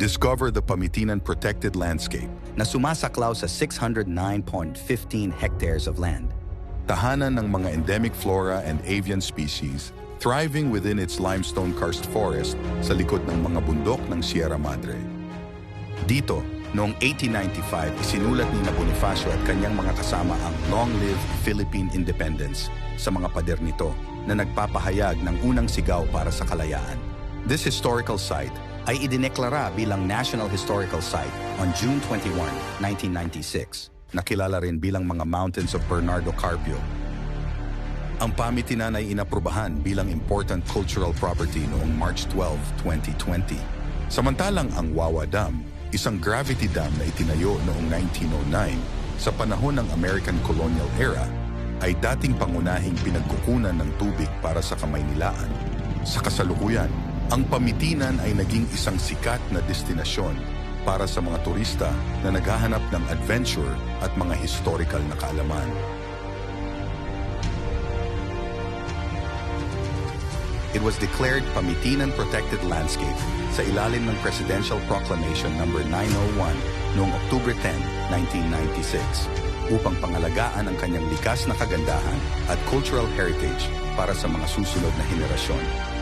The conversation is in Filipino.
Discover the Pamitinan Protected Landscape, na sumasaklaw sa 609.15 hectares of land. tahanan ng mga endemic flora and avian species, thriving within its limestone karst forest sa likod ng mga bundok ng Sierra Madre. Dito, noong 1895, isinulat ni Bonifacio at kanyang mga kasama ang Long Live Philippine Independence sa mga pader nito na nagpapahayag ng unang sigaw para sa kalayaan. This historical site ay idineklara bilang National Historical Site on June 21, 1996, nakilala rin bilang mga Mountains of Bernardo Carpio. Ang Pamitinan ay inaprubahan bilang Important Cultural Property noong March 12, 2020. Samantalang ang Wawa Dam, isang gravity dam na itinayo noong 1909 sa panahon ng American Colonial Era, ay dating pangunahing pinagkukunan ng tubig para sa Kamaynilaan. Sa kasalukuyan, ang Pamitinan ay naging isang sikat na destinasyon para sa mga turista na naghahanap ng adventure at mga historical na kaalaman. It was declared Pamitinan Protected Landscape sa ilalim ng Presidential Proclamation No. 901 noong October 10, 1996 upang pangalagaan ang kanyang likas na kagandahan at cultural heritage para sa mga susunod na henerasyon.